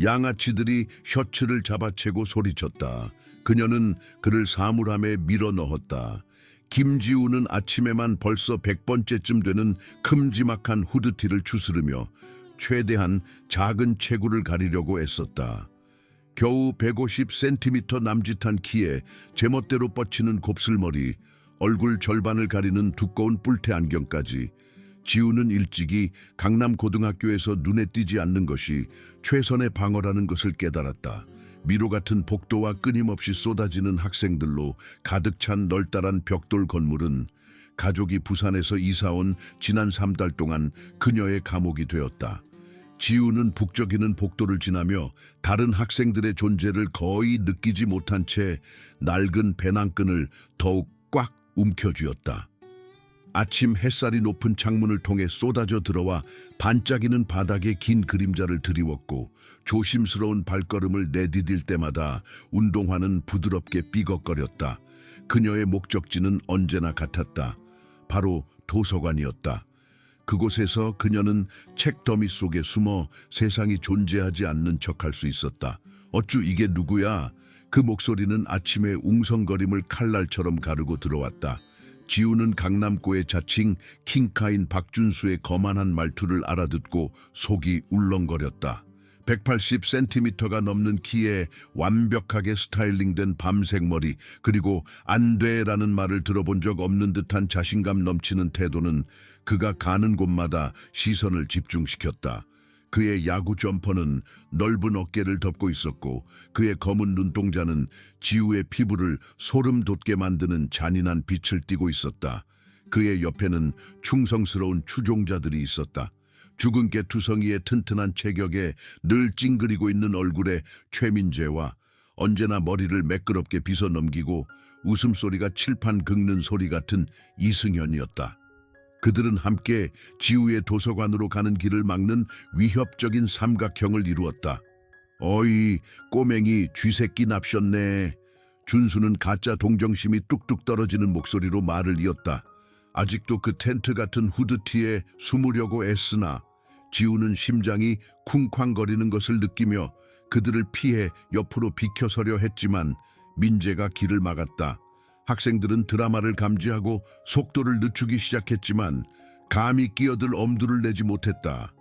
양아치들이 셔츠를 잡아채고 소리쳤다. 그녀는 그를 사물함에 밀어 넣었다. 김지우는 아침에만 벌써 100번째쯤 되는 큼지막한 후드티를 추스르며 최대한 작은 체구를 가리려고 애썼다. 겨우 150cm 남짓한 키에 제멋대로 뻗치는 곱슬머리, 얼굴 절반을 가리는 두꺼운 뿔테 안경까지. 지우는 일찍이 강남고등학교에서 눈에 띄지 않는 것이 최선의 방어라는 것을 깨달았다. 미로 같은 복도와 끊임없이 쏟아지는 학생들로 가득 찬 널따란 벽돌 건물은 가족이 부산에서 이사온 지난 3달 동안 그녀의 감옥이 되었다. 지우는 북적이는 복도를 지나며 다른 학생들의 존재를 거의 느끼지 못한 채 낡은 배낭끈을 더욱 꽉 움켜쥐었다. 아침 햇살이 높은 창문을 통해 쏟아져 들어와 반짝이는 바닥에 긴 그림자를 드리웠고 조심스러운 발걸음을 내디딜 때마다 운동화는 부드럽게 삐걱거렸다. 그녀의 목적지는 언제나 같았다. 바로 도서관이었다. 그곳에서 그녀는 책 더미 속에 숨어 세상이 존재하지 않는 척할 수 있었다. 어쭈 이게 누구야? 그 목소리는 아침의 웅성거림을 칼날처럼 가르고 들어왔다. 지우는 강남고의 자칭 킹카인 박준수의 거만한 말투를 알아듣고 속이 울렁거렸다. 180cm가 넘는 키에 완벽하게 스타일링된 밤색 머리, 그리고 안 돼라는 말을 들어본 적 없는 듯한 자신감 넘치는 태도는 그가 가는 곳마다 시선을 집중시켰다. 그의 야구 점퍼는 넓은 어깨를 덮고 있었고 그의 검은 눈동자는 지우의 피부를 소름 돋게 만드는 잔인한 빛을 띠고 있었다. 그의 옆에는 충성스러운 추종자들이 있었다. 죽은 개 투성이의 튼튼한 체격에 늘 찡그리고 있는 얼굴에 최민재와 언제나 머리를 매끄럽게 빗어 넘기고 웃음소리가 칠판 긁는 소리 같은 이승현이었다. 그들은 함께 지우의 도서관으로 가는 길을 막는 위협적인 삼각형을 이루었다. 어이, 꼬맹이 쥐새끼 납셨네. 준수는 가짜 동정심이 뚝뚝 떨어지는 목소리로 말을 이었다. 아직도 그 텐트 같은 후드티에 숨으려고 애쓰나. 지우는 심장이 쿵쾅거리는 것을 느끼며 그들을 피해 옆으로 비켜서려 했지만 민재가 길을 막았다. 학생들은 드라마를 감지하고 속도를 늦추기 시작했지만 감히 끼어들 엄두를 내지 못했다.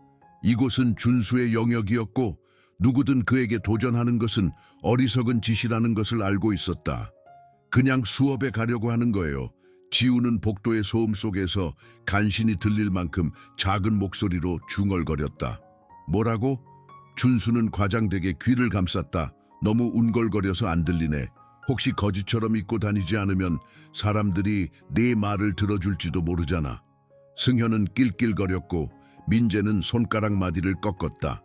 이곳은 준수의 영역이었고 누구든 그에게 도전하는 것은 어리석은 짓이라는 것을 알고 있었다. 그냥 수업에 가려고 하는 거예요. 지우는 복도의 소음 속에서 간신히 들릴 만큼 작은 목소리로 중얼거렸다. 뭐라고? 준수는 과장되게 귀를 감쌌다. 너무 운걸거려서 안 들리네. 혹시 거지처럼 입고 다니지 않으면 사람들이 네 말을 들어줄지도 모르잖아. 승현은 낄낄거렸고 민재는 손가락 마디를 꺾었다.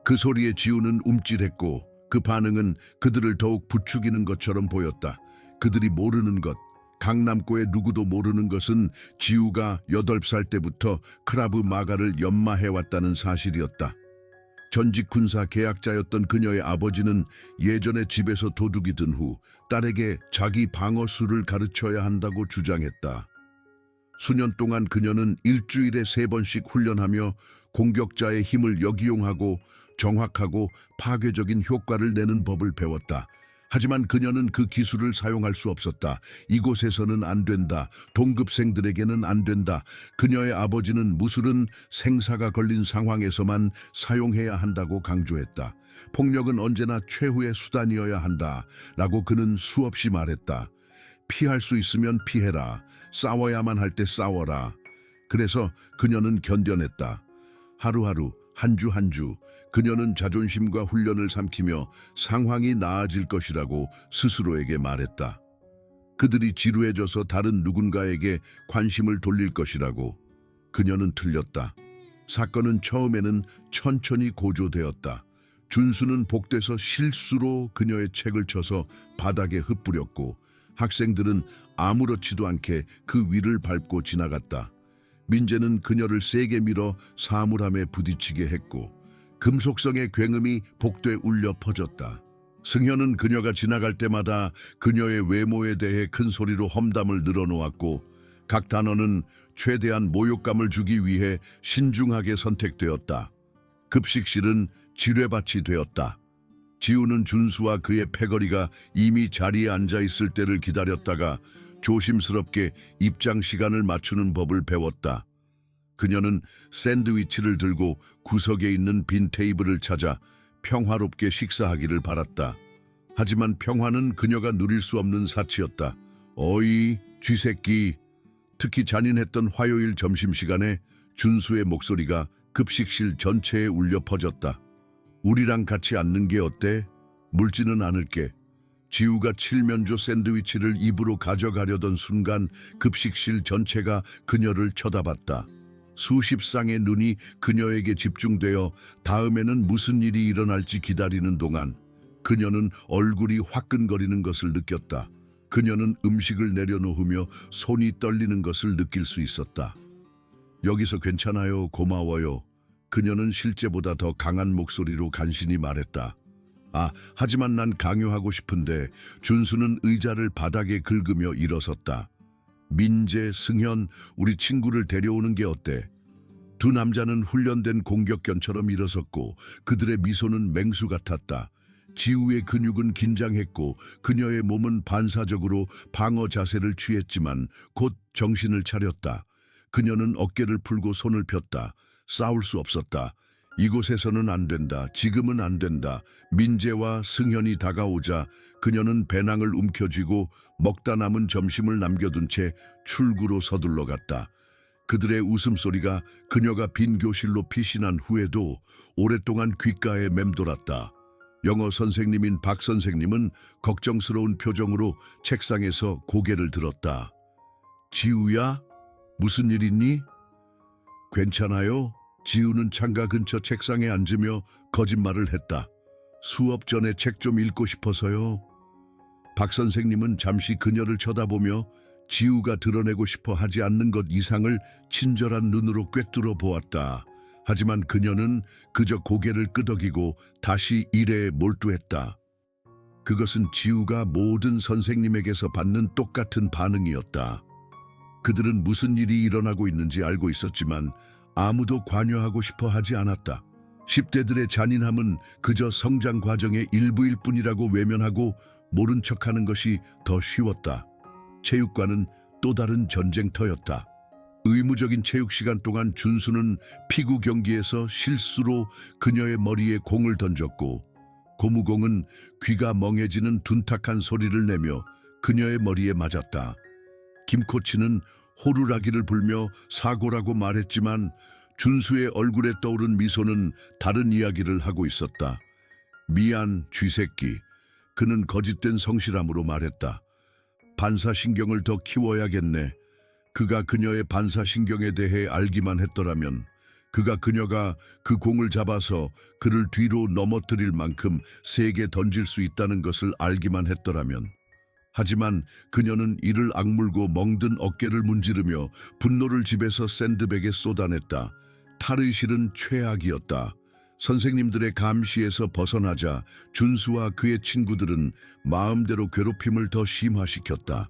그 소리에 지우는 움찔했고 그 반응은 그들을 더욱 부추기는 것처럼 보였다. 그들이 모르는 것, 강남고의 누구도 모르는 것은 지우가 8살 때부터 크라브 마가를 연마해왔다는 사실이었다. 전직 군사 계약자였던 그녀의 아버지는 예전에 집에서 도둑이 든 후 딸에게 자기 방어술을 가르쳐야 한다고 주장했다. 수년 동안 그녀는 일주일에 3번씩 훈련하며 공격자의 힘을 역이용하고 정확하고 파괴적인 효과를 내는 법을 배웠다. 하지만 그녀는 그 기술을 사용할 수 없었다. 이곳에서는 안 된다. 동급생들에게는 안 된다. 그녀의 아버지는 무술은 생사가 걸린 상황에서만 사용해야 한다고 강조했다. 폭력은 언제나 최후의 수단이어야 한다. 라고 그는 수없이 말했다. 피할 수 있으면 피해라. 싸워야만 할 때 싸워라. 그래서 그녀는 견뎌냈다. 하루하루, 한 주 한 주, 그녀는 자존심과 훈련을 삼키며 상황이 나아질 것이라고 스스로에게 말했다. 그들이 지루해져서 다른 누군가에게 관심을 돌릴 것이라고. 그녀는 틀렸다. 사건은 처음에는 천천히 고조되었다. 준수는 복도에서 실수로 그녀의 책을 쳐서 바닥에 흩뿌렸고 학생들은 아무렇지도 않게 그 위를 밟고 지나갔다. 민재는 그녀를 세게 밀어 사물함에 부딪히게 했고 금속성의 굉음이 복도에 울려 퍼졌다. 승현은 그녀가 지나갈 때마다 그녀의 외모에 대해 큰 소리로 험담을 늘어놓았고 각 단어는 최대한 모욕감을 주기 위해 신중하게 선택되었다. 급식실은 지뢰밭이 되었다. 지우는 준수와 그의 패거리가 이미 자리에 앉아있을 때를 기다렸다가 조심스럽게 입장 시간을 맞추는 법을 배웠다. 그녀는 샌드위치를 들고 구석에 있는 빈 테이블을 찾아 평화롭게 식사하기를 바랐다. 하지만 평화는 그녀가 누릴 수 없는 사치였다. 어이, 쥐새끼. 특히 잔인했던 화요일 점심시간에 준수의 목소리가 급식실 전체에 울려 퍼졌다. 우리랑 같이 앉는 게 어때? 물지는 않을게. 지우가 칠면조 샌드위치를 입으로 가져가려던 순간 급식실 전체가 그녀를 쳐다봤다. 수십 쌍의 눈이 그녀에게 집중되어 다음에는 무슨 일이 일어날지 기다리는 동안 그녀는 얼굴이 화끈거리는 것을 느꼈다. 그녀는 음식을 내려놓으며 손이 떨리는 것을 느낄 수 있었다. 여기서 괜찮아요, 고마워요. 그녀는 실제보다 더 강한 목소리로 간신히 말했다. 하지만 난 강요하고 싶은데. 준수는 의자를 바닥에 긁으며 일어섰다. 민재, 승현, 우리 친구를 데려오는 게 어때? 두 남자는 훈련된 공격견처럼 일어섰고 그들의 미소는 맹수 같았다. 지우의 근육은 긴장했고 그녀의 몸은 반사적으로 방어 자세를 취했지만 곧 정신을 차렸다. 그녀는 어깨를 풀고 손을 폈다. 싸울 수 없었다. 이곳에서는 안 된다. 지금은 안 된다. 민재와 승현이 다가오자 그녀는 배낭을 움켜쥐고 먹다 남은 점심을 남겨둔 채 출구로 서둘러 갔다. 그들의 웃음소리가 그녀가 빈 교실로 피신한 후에도 오랫동안 귓가에 맴돌았다. 영어 선생님인 박 선생님은 걱정스러운 표정으로 책상에서 고개를 들었다. 지우야? 무슨 일 있니? 괜찮아요? 지우는 창가 근처 책상에 앉으며 거짓말을 했다. 수업 전에 책 좀 읽고 싶어서요. 박 선생님은 잠시 그녀를 쳐다보며 지우가 드러내고 싶어 하지 않는 것 이상을 친절한 눈으로 꿰뚫어 보았다. 하지만 그녀는 그저 고개를 끄덕이고 다시 일에 몰두했다. 그것은 지우가 모든 선생님에게서 받는 똑같은 반응이었다. 그들은 무슨 일이 일어나고 있는지 알고 있었지만 아무도 관여하고 싶어 하지 않았다. 10대들의 잔인함은 그저 성장 과정의 일부일 뿐이라고 외면하고 모른 척하는 것이 더 쉬웠다. 체육관은 또 다른 전쟁터였다. 의무적인 체육 시간 동안 준수는 피구 경기에서 실수로 그녀의 머리에 공을 던졌고 고무공은 귀가 멍해지는 둔탁한 소리를 내며 그녀의 머리에 맞았다. 김 코치는 호루라기를 불며 사고라고 말했지만 준수의 얼굴에 떠오른 미소는 다른 이야기를 하고 있었다. 미안, 쥐새끼. 그는 거짓된 성실함으로 말했다. 반사신경을 더 키워야겠네. 그가 그녀의 반사신경에 대해 알기만 했더라면, 그녀가 그 공을 잡아서 그를 뒤로 넘어뜨릴 만큼 세게 던질 수 있다는 것을 알기만 했더라면. 하지만 그녀는 이를 악물고 멍든 어깨를 문지르며 분노를 집에서 샌드백에 쏟아냈다. 탈의실은 최악이었다. 선생님들의 감시에서 벗어나자 준수와 그의 친구들은 마음대로 괴롭힘을 더 심화시켰다.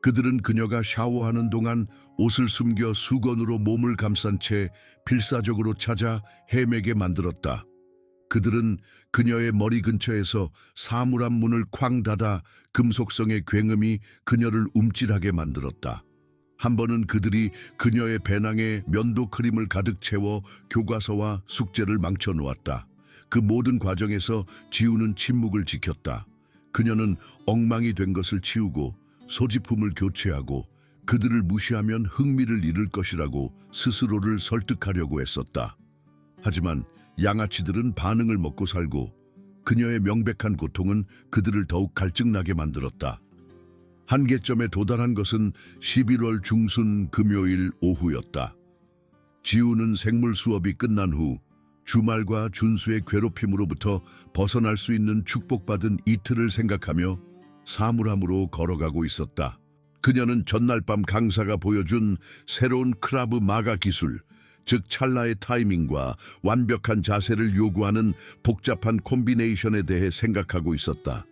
그들은 그녀가 샤워하는 동안 옷을 숨겨 수건으로 몸을 감싼 채 필사적으로 찾아 헤매게 만들었다. 그들은 그녀의 머리 근처에서 사물함 문을 쾅 닫아 금속성의 굉음이 그녀를 움찔하게 만들었다. 한 번은 그들이 그녀의 배낭에 면도 크림을 가득 채워 교과서와 숙제를 망쳐놓았다. 그 모든 과정에서 지우는 침묵을 지켰다. 그녀는 엉망이 된 것을 치우고 소지품을 교체하고 그들을 무시하면 흥미를 잃을 것이라고 스스로를 설득하려고 애썼다. 하지만 양아치들은 반응을 먹고 살고 그녀의 명백한 고통은 그들을 더욱 갈증나게 만들었다. 한계점에 도달한 것은 11월 중순 금요일 오후였다. 지우는 생물 수업이 끝난 후 주말과 준수의 괴롭힘으로부터 벗어날 수 있는 축복받은 이틀을 생각하며 사물함으로 걸어가고 있었다. 그녀는 전날 밤 강사가 보여준 새로운 크라브 마가 기술, 즉 찰나의 타이밍과 완벽한 자세를 요구하는 복잡한 콤비네이션에 대해 생각하고 있었다.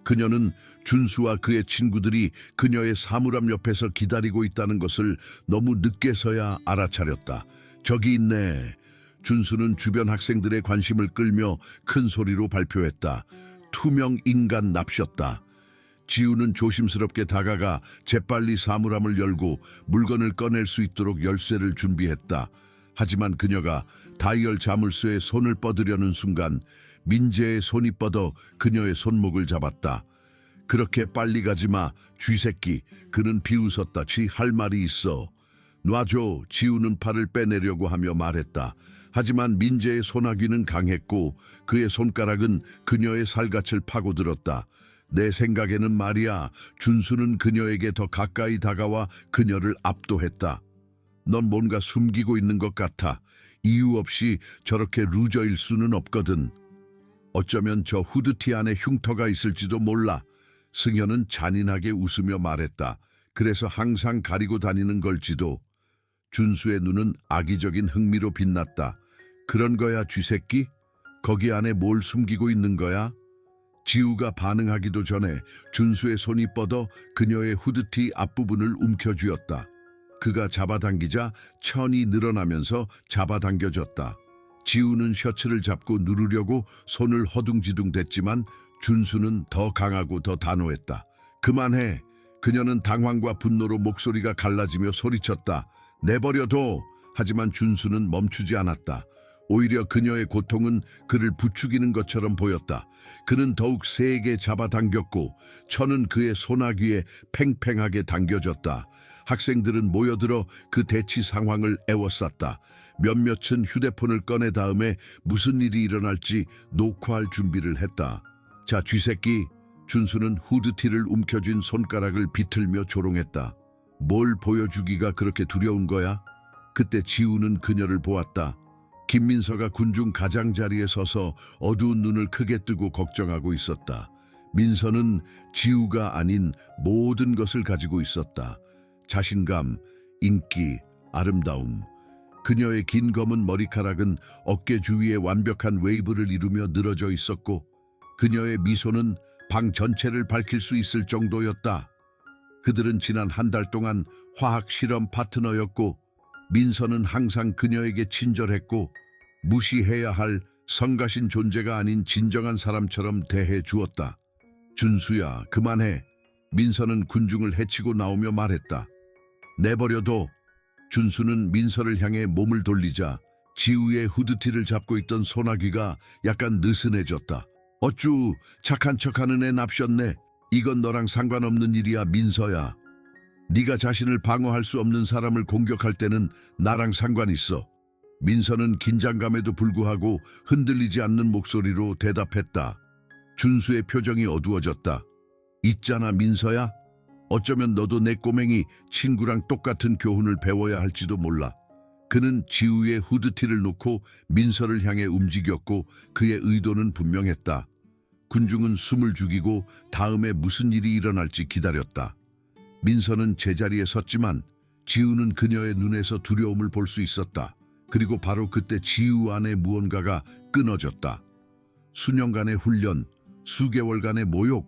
그녀는 준수와 그의 친구들이 그녀의 사물함 옆에서 기다리고 있다는 것을 너무 늦게서야 알아차렸다. 저기 있네. 준수는 주변 학생들의 관심을 끌며 큰 소리로 발표했다. 투명 인간 납셨다. 지우는 조심스럽게 다가가 재빨리 사물함을 열고 물건을 꺼낼 수 있도록 열쇠를 준비했다. 하지만 그녀가 다이얼 자물쇠에 손을 뻗으려는 순간 민재의 손이 뻗어 그녀의 손목을 잡았다. 그렇게 빨리 가지마, 쥐새끼. 그는 비웃었다. 지 할 말이 있어. 놔줘. 지우는 팔을 빼내려고 하며 말했다. 하지만 민재의 소나귀는 강했고 그의 손가락은 그녀의 살갗을 파고들었다. 내 생각에는 말이야, 준수는 그녀에게 더 가까이 다가와 그녀를 압도했다. 넌 뭔가 숨기고 있는 것 같아. 이유 없이 저렇게 루저일 수는 없거든. 어쩌면 저 후드티 안에 흉터가 있을지도 몰라. 승현은 잔인하게 웃으며 말했다. 그래서 항상 가리고 다니는 걸지도. 준수의 눈은 악의적인 흥미로 빛났다. 그런 거야, 쥐새끼? 거기 안에 뭘 숨기고 있는 거야? 지우가 반응하기도 전에 준수의 손이 뻗어 그녀의 후드티 앞부분을 움켜쥐었다. 그가 잡아당기자 천이 늘어나면서 잡아당겨졌다. 지우는 셔츠를 잡고 누르려고 손을 허둥지둥댔지만 준수는 더 강하고 더 단호했다. 그만해. 그녀는 당황과 분노로 목소리가 갈라지며 소리쳤다. 내버려둬. 하지만 준수는 멈추지 않았다. 오히려 그녀의 고통은 그를 부추기는 것처럼 보였다. 그는 더욱 세게 잡아당겼고 천은 그의 소나귀에 팽팽하게 당겨졌다. 학생들은 모여들어 그 대치 상황을 애워쌌다. 몇몇은 휴대폰을 꺼내 다음에 무슨 일이 일어날지 녹화할 준비를 했다. 자, 쥐새끼. 준수는 후드티를 움켜쥔 손가락을 비틀며 조롱했다. 뭘 보여주기가 그렇게 두려운 거야? 그때 지우는 그녀를 보았다. 김민서가 군중 가장자리에 서서 어두운 눈을 크게 뜨고 걱정하고 있었다. 민서는 지우가 아닌 모든 것을 가지고 있었다. 자신감, 인기, 아름다움. 그녀의 긴 검은 머리카락은 어깨 주위에 완벽한 웨이브를 이루며 늘어져 있었고 그녀의 미소는 방 전체를 밝힐 수 있을 정도였다. 그들은 지난 한 달 동안 화학 실험 파트너였고 민서는 항상 그녀에게 친절했고 무시해야 할 성가신 존재가 아닌 진정한 사람처럼 대해 주었다. 준수야, 그만해. 민서는 군중을 해치고 나오며 말했다. 내버려둬. 준수는 민서를 향해 몸을 돌리자 지우의 후드티를 잡고 있던 소나귀가 약간 느슨해졌다. 어쭈, 착한 척하는 애 납셨네. 이건 너랑 상관없는 일이야, 민서야. 네가 자신을 방어할 수 없는 사람을 공격할 때는 나랑 상관 있어. 민서는 긴장감에도 불구하고 흔들리지 않는 목소리로 대답했다. 준수의 표정이 어두워졌다. 있잖아, 민서야. 어쩌면 너도 내 꼬맹이 친구랑 똑같은 교훈을 배워야 할지도 몰라. 그는 지우의 후드티를 놓고 민서를 향해 움직였고 그의 의도는 분명했다. 군중은 숨을 죽이고 다음에 무슨 일이 일어날지 기다렸다. 민서는 제자리에 섰지만 지우는 그녀의 눈에서 두려움을 볼 수 있었다. 그리고 바로 그때 지우 안에 무언가가 끊어졌다. 수년간의 훈련, 수개월간의 모욕,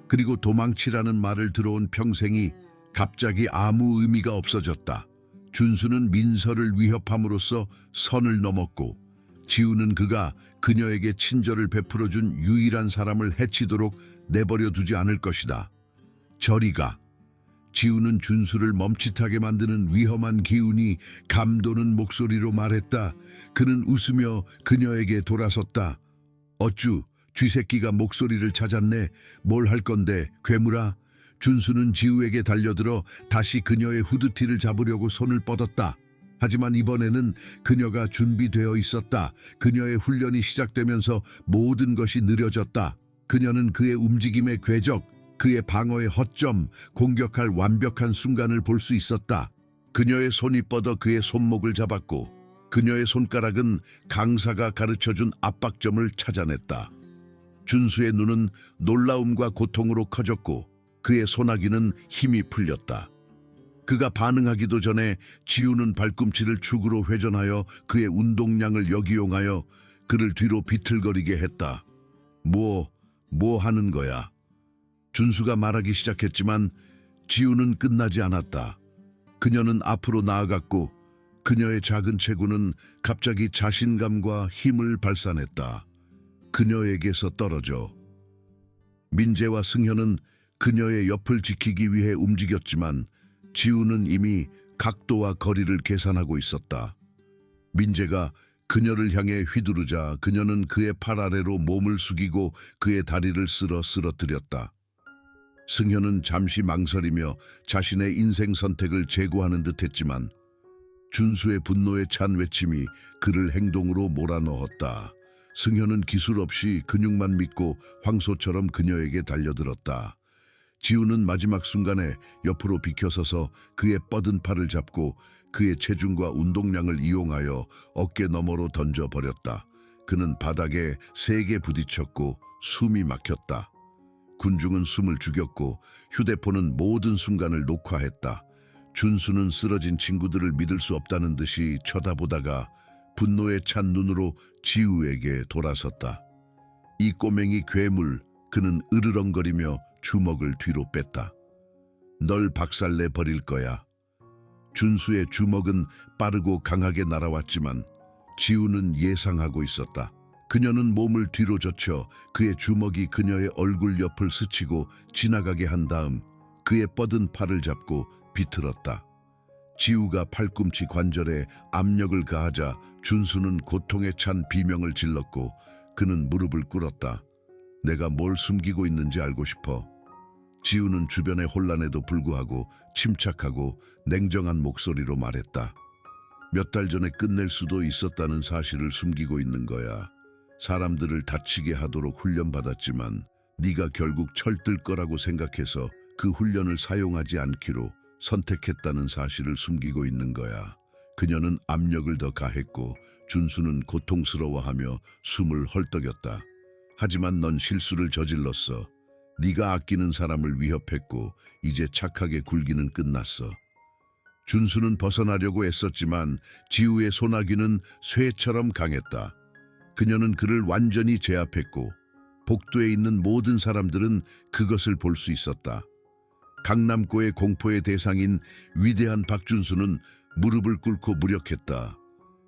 그리고 도망치라는 말을 들어온 평생이 갑자기 아무 의미가 없어졌다. 준수는 민서를 위협함으로써 선을 넘었고 지우는 그가 그녀에게 친절을 베풀어준 유일한 사람을 해치도록 내버려 두지 않을 것이다. 저리 가. 지우는 준수를 멈칫하게 만드는 위험한 기운이 감도는 목소리로 말했다. 그는 웃으며 그녀에게 돌아섰다. 어쭈, 쥐새끼가 목소리를 찾았네. 뭘 할 건데, 괴물아? 준수는 지우에게 달려들어 다시 그녀의 후드티를 잡으려고 손을 뻗었다. 하지만 이번에는 그녀가 준비되어 있었다. 그녀의 훈련이 시작되면서 모든 것이 느려졌다. 그녀는 그의 움직임의 궤적, 그의 방어의 허점, 공격할 완벽한 순간을 볼 수 있었다. 그녀의 손이 뻗어 그의 손목을 잡았고 그녀의 손가락은 강사가 가르쳐준 압박점을 찾아냈다. 준수의 눈은 놀라움과 고통으로 커졌고 그의 소나기는 힘이 풀렸다. 그가 반응하기도 전에 지우는 발꿈치를 축으로 회전하여 그의 운동량을 역이용하여 그를 뒤로 비틀거리게 했다. 뭐 하는 거야? 준수가 말하기 시작했지만 지우는 끝나지 않았다. 그녀는 앞으로 나아갔고 그녀의 작은 체구는 갑자기 자신감과 힘을 발산했다. 그녀에게서 떨어져. 민재와 승현은 그녀의 옆을 지키기 위해 움직였지만 지우는 이미 각도와 거리를 계산하고 있었다. 민재가 그녀를 향해 휘두르자 그녀는 그의 팔 아래로 몸을 숙이고 그의 다리를 쓸어 쓰러뜨렸다. 승현은 잠시 망설이며 자신의 인생 선택을 재고하는 듯했지만 준수의 분노에 찬 외침이 그를 행동으로 몰아넣었다. 승현은 기술 없이 근육만 믿고 황소처럼 그녀에게 달려들었다. 지우는 마지막 순간에 옆으로 비켜서서 그의 뻗은 팔을 잡고 그의 체중과 운동량을 이용하여 어깨 너머로 던져버렸다. 그는 바닥에 세게 부딪혔고 숨이 막혔다. 군중은 숨을 죽였고 휴대폰은 모든 순간을 녹화했다. 준수는 쓰러진 친구들을 믿을 수 없다는 듯이 쳐다보다가 분노에 찬 눈으로 지우에게 돌아섰다. 이 꼬맹이 괴물, 그는 으르렁거리며 주먹을 뒤로 뺐다. 널 박살내 버릴 거야. 준수의 주먹은 빠르고 강하게 날아왔지만 지우는 예상하고 있었다. 그녀는 몸을 뒤로 젖혀 그의 주먹이 그녀의 얼굴 옆을 스치고 지나가게 한 다음 그의 뻗은 팔을 잡고 비틀었다. 지우가 팔꿈치 관절에 압력을 가하자 준수는 고통에 찬 비명을 질렀고 그는 무릎을 꿇었다. 내가 뭘 숨기고 있는지 알고 싶어. 지우는 주변의 혼란에도 불구하고 침착하고 냉정한 목소리로 말했다. 몇 달 전에 끝낼 수도 있었다는 사실을 숨기고 있는 거야. 사람들을 다치게 하도록 훈련받았지만 네가 결국 철들 거라고 생각해서 그 훈련을 사용하지 않기로 선택했다는 사실을 숨기고 있는 거야. 그녀는 압력을 더 가했고 준수는 고통스러워하며 숨을 헐떡였다. 하지만 넌 실수를 저질렀어. 네가 아끼는 사람을 위협했고 이제 착하게 굴기는 끝났어. 준수는 벗어나려고 애썼지만 지우의 소나기는 쇠처럼 강했다. 그녀는 그를 완전히 제압했고 복도에 있는 모든 사람들은 그것을 볼 수 있었다. 강남고의 공포의 대상인 위대한 박준수는 무릎을 꿇고 무력했다.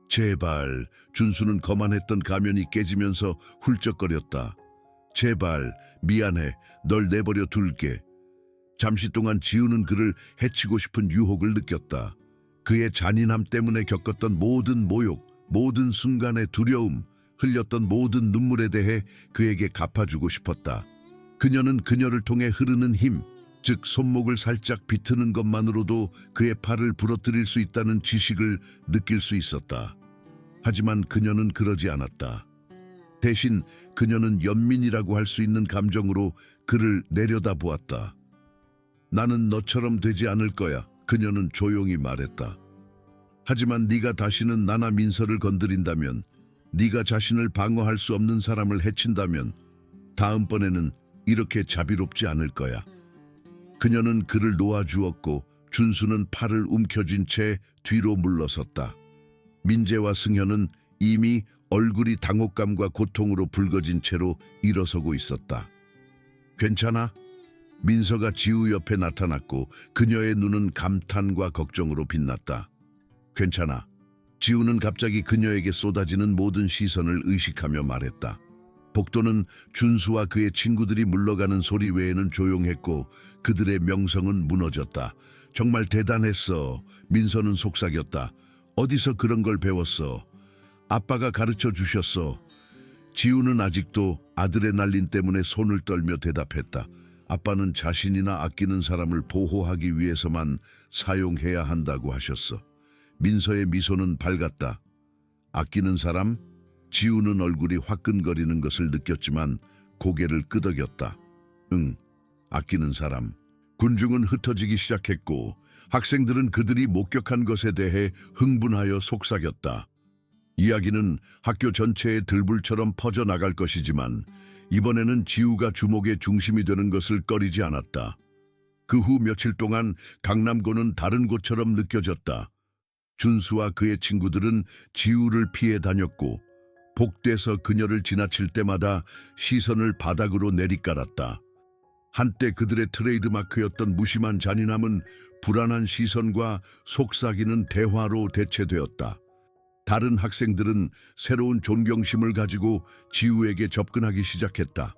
제발. 준수는 거만했던 가면이 깨지면서 훌쩍거렸다. 제발, 미안해. 널 내버려 둘게. 잠시 동안 지우는 그를 해치고 싶은 유혹을 느꼈다. 그의 잔인함 때문에 겪었던 모든 모욕, 모든 순간의 두려움, 흘렸던 모든 눈물에 대해 그에게 갚아주고 싶었다. 그녀는 그녀를 통해 흐르는 힘, 즉 손목을 살짝 비트는 것만으로도 그의 팔을 부러뜨릴 수 있다는 지식을 느낄 수 있었다. 하지만 그녀는 그러지 않았다. 대신 그녀는 연민이라고 할 수 있는 감정으로 그를 내려다보았다. 나는 너처럼 되지 않을 거야. 그녀는 조용히 말했다. 하지만 네가 다시는 나나 민서를 건드린다면, 네가 자신을 방어할 수 없는 사람을 해친다면 다음번에는 이렇게 자비롭지 않을 거야. 그녀는 그를 놓아주었고 준수는 팔을 움켜쥔 채 뒤로 물러섰다. 민재와 승현은 이미 얼굴이 당혹감과 고통으로 붉어진 채로 일어서고 있었다. 괜찮아? 민서가 지우 옆에 나타났고 그녀의 눈은 감탄과 걱정으로 빛났다. 괜찮아. 지우는 갑자기 그녀에게 쏟아지는 모든 시선을 의식하며 말했다. 복도는 준수와 그의 친구들이 물러가는 소리 외에는 조용했고 그들의 명성은 무너졌다. 정말 대단했어. 민서는 속삭였다. 어디서 그런 걸 배웠어? 아빠가 가르쳐 주셨어. 지우는 아직도 아드레날린 때문에 손을 떨며 대답했다. 아빠는 자신이나 아끼는 사람을 보호하기 위해서만 사용해야 한다고 하셨어. 민서의 미소는 밝았다. 아끼는 사람? 지우는 얼굴이 화끈거리는 것을 느꼈지만 고개를 끄덕였다. 응, 아끼는 사람. 군중은 흩어지기 시작했고 학생들은 그들이 목격한 것에 대해 흥분하여 속삭였다. 이야기는 학교 전체에 들불처럼 퍼져나갈 것이지만 이번에는 지우가 주목의 중심이 되는 것을 꺼리지 않았다. 그 후 며칠 동안 강남고는 다른 곳처럼 느껴졌다. 준수와 그의 친구들은 지우를 피해 다녔고 복도에서 그녀를 지나칠 때마다 시선을 바닥으로 내리깔았다. 한때 그들의 트레이드마크였던 무심한 잔인함은 불안한 시선과 속삭이는 대화로 대체되었다. 다른 학생들은 새로운 존경심을 가지고 지우에게 접근하기 시작했다.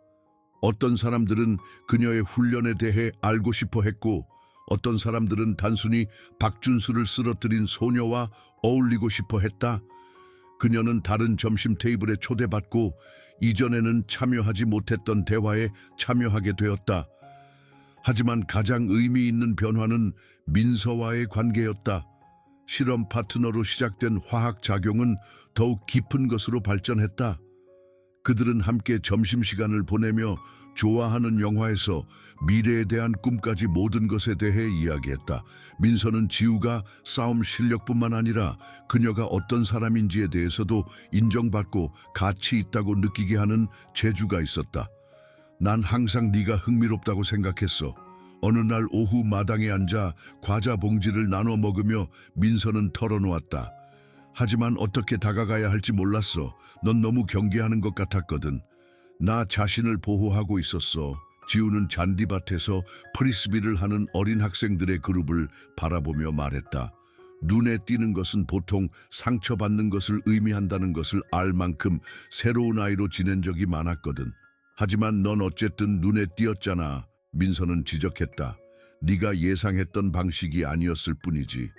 어떤 사람들은 그녀의 훈련에 대해 알고 싶어 했고, 어떤 사람들은 단순히 박준수를 쓰러뜨린 소녀와 어울리고 싶어 했다. 그녀는 다른 점심 테이블에 초대받고 이전에는 참여하지 못했던 대화에 참여하게 되었다. 하지만 가장 의미 있는 변화는 민서와의 관계였다. 실험 파트너로 시작된 화학작용은 더욱 깊은 것으로 발전했다. 그들은 함께 점심시간을 보내며 좋아하는 영화에서 미래에 대한 꿈까지 모든 것에 대해 이야기했다. 민서는 지우가 싸움 실력뿐만 아니라 그녀가 어떤 사람인지에 대해서도 인정받고 가치 있다고 느끼게 하는 재주가 있었다. 난 항상 네가 흥미롭다고 생각했어. 어느 날 오후 마당에 앉아 과자 봉지를 나눠 먹으며 민서는 털어놓았다. 하지만 어떻게 다가가야 할지 몰랐어. 넌 너무 경계하는 것 같았거든. 나 자신을 보호하고 있었어. 지우는 잔디밭에서 프리스비를 하는 어린 학생들의 그룹을 바라보며 말했다. 눈에 띄는 것은 보통 상처받는 것을 의미한다는 것을 알 만큼 새로운 아이로 지낸 적이 많았거든. 하지만 넌 어쨌든 눈에 띄었잖아. 민서는 지적했다. 네가 예상했던 방식이 아니었을 뿐이지.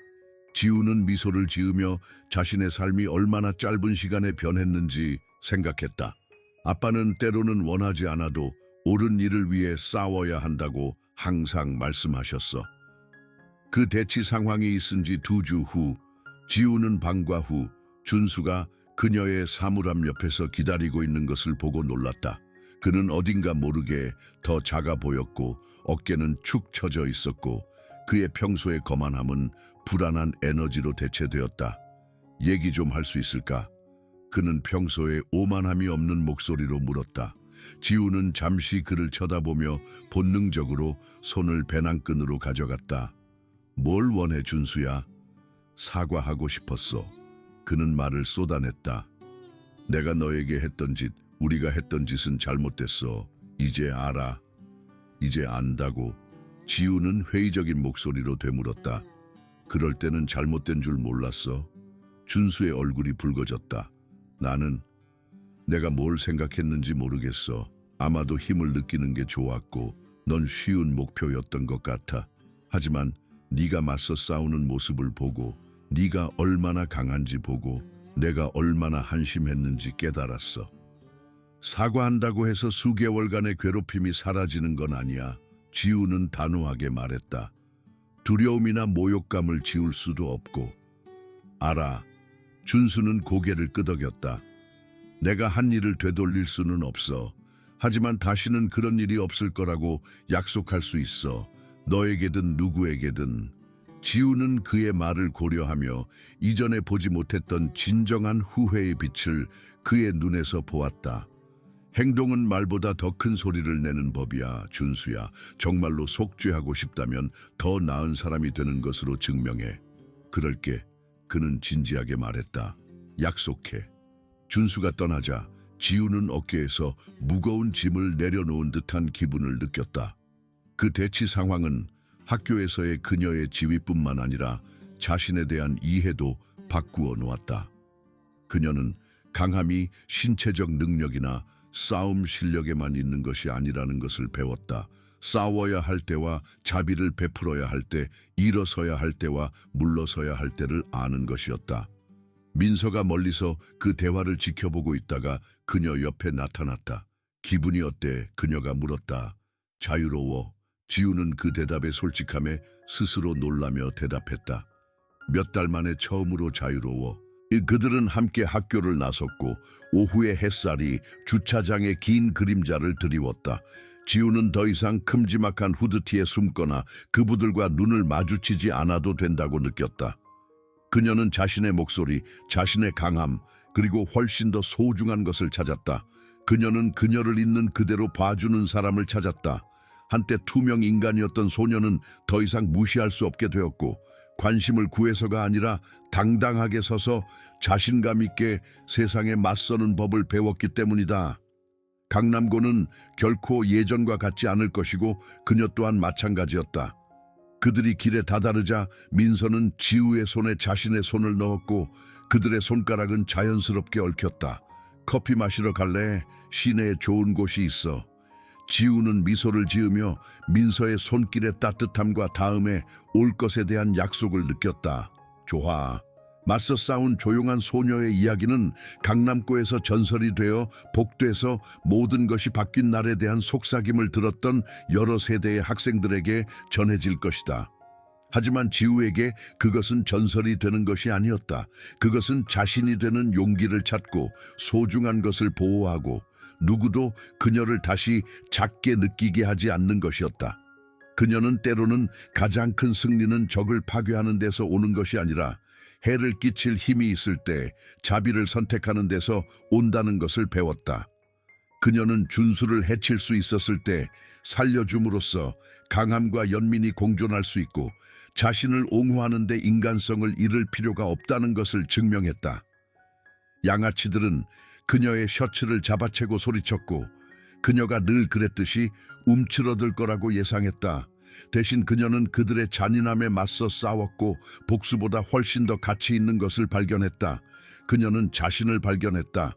지우는 미소를 지으며 자신의 삶이 얼마나 짧은 시간에 변했는지 생각했다. 아빠는 때로는 원하지 않아도 옳은 일을 위해 싸워야 한다고 항상 말씀하셨어. 그 대치 상황이 있은 지 2주 후, 지우는 방과 후 준수가 그녀의 사물함 옆에서 기다리고 있는 것을 보고 놀랐다. 그는 어딘가 모르게 더 작아 보였고 어깨는 축 처져 있었고 그의 평소의 거만함은 불안한 에너지로 대체되었다. 얘기 좀 할 수 있을까? 그는 평소에 오만함이 없는 목소리로 물었다. 지우는 잠시 그를 쳐다보며 본능적으로 손을 배낭끈으로 가져갔다. 뭘 원해, 준수야? 사과하고 싶었어. 그는 말을 쏟아냈다. 내가 너에게 했던 짓, 우리가 했던 짓은 잘못됐어. 이제 알아. 이제 안다고. 지우는 회의적인 목소리로 되물었다. 그럴 때는 잘못된 줄 몰랐어. 준수의 얼굴이 붉어졌다. 나는 내가 뭘 생각했는지 모르겠어. 아마도 힘을 느끼는 게 좋았고 넌 쉬운 목표였던 것 같아. 하지만 네가 맞서 싸우는 모습을 보고 네가 얼마나 강한지 보고 내가 얼마나 한심했는지 깨달았어. 사과한다고 해서 수개월간의 괴롭힘이 사라지는 건 아니야. 지우는 단호하게 말했다. 두려움이나 모욕감을 지울 수도 없고. 알아. 준수는 고개를 끄덕였다. 내가 한 일을 되돌릴 수는 없어. 하지만 다시는 그런 일이 없을 거라고 약속할 수 있어. 너에게든 누구에게든. 지우는 그의 말을 고려하며 이전에 보지 못했던 진정한 후회의 빛을 그의 눈에서 보았다. 행동은 말보다 더 큰 소리를 내는 법이야, 준수야. 정말로 속죄하고 싶다면 더 나은 사람이 되는 것으로 증명해. 그럴게. 그는 진지하게 말했다. 약속해. 준수가 떠나자 지우는 어깨에서 무거운 짐을 내려놓은 듯한 기분을 느꼈다. 그 대치 상황은 학교에서의 그녀의 지위뿐만 아니라 자신에 대한 이해도 바꾸어 놓았다. 그녀는 강함이 신체적 능력이나 싸움 실력에만 있는 것이 아니라는 것을 배웠다. 싸워야 할 때와 자비를 베풀어야 할 때, 일어서야 할 때와 물러서야 할 때를 아는 것이었다. 민서가 멀리서 그 대화를 지켜보고 있다가 그녀 옆에 나타났다. 기분이 어때? 그녀가 물었다. 자유로워. 지우는 그 대답에 솔직함에 스스로 놀라며 대답했다. 몇 달 만에 처음으로 자유로워. 그들은 함께 학교를 나섰고 오후의 햇살이 주차장의 긴 그림자를 드리웠다. 지우는 더 이상 큼지막한 후드티에 숨거나 그부들과 눈을 마주치지 않아도 된다고 느꼈다. 그녀는 자신의 목소리, 자신의 강함, 그리고 훨씬 더 소중한 것을 찾았다. 그녀는 그녀를 있는 그대로 봐주는 사람을 찾았다. 한때 투명 인간이었던 소녀는 더 이상 무시할 수 없게 되었고 관심을 구해서가 아니라 당당하게 서서 자신감 있게 세상에 맞서는 법을 배웠기 때문이다. 강남고는 결코 예전과 같지 않을 것이고 그녀 또한 마찬가지였다. 그들이 길에 다다르자 민서는 지우의 손에 자신의 손을 넣었고 그들의 손가락은 자연스럽게 얽혔다. 커피 마시러 갈래? 시내에 좋은 곳이 있어. 지우는 미소를 지으며 민서의 손길의 따뜻함과 다음에 올 것에 대한 약속을 느꼈다. 좋아. 맞서 싸운 조용한 소녀의 이야기는 강남고에서 전설이 되어 복도에서 모든 것이 바뀐 날에 대한 속삭임을 들었던 여러 세대의 학생들에게 전해질 것이다. 하지만 지우에게 그것은 전설이 되는 것이 아니었다. 그것은 자신이 되는 용기를 찾고 소중한 것을 보호하고 누구도 그녀를 다시 작게 느끼게 하지 않는 것이었다. 그녀는 때로는 가장 큰 승리는 적을 파괴하는 데서 오는 것이 아니라 해를 끼칠 힘이 있을 때 자비를 선택하는 데서 온다는 것을 배웠다. 그녀는 준수를 해칠 수 있었을 때 살려줌으로써 강함과 연민이 공존할 수 있고 자신을 옹호하는 데 인간성을 잃을 필요가 없다는 것을 증명했다. 양아치들은 그녀의 셔츠를 잡아채고 소리쳤고 그녀가 늘 그랬듯이 움츠러들 거라고 예상했다. 대신 그녀는 그들의 잔인함에 맞서 싸웠고 복수보다 훨씬 더 가치 있는 것을 발견했다. 그녀는 자신을 발견했다.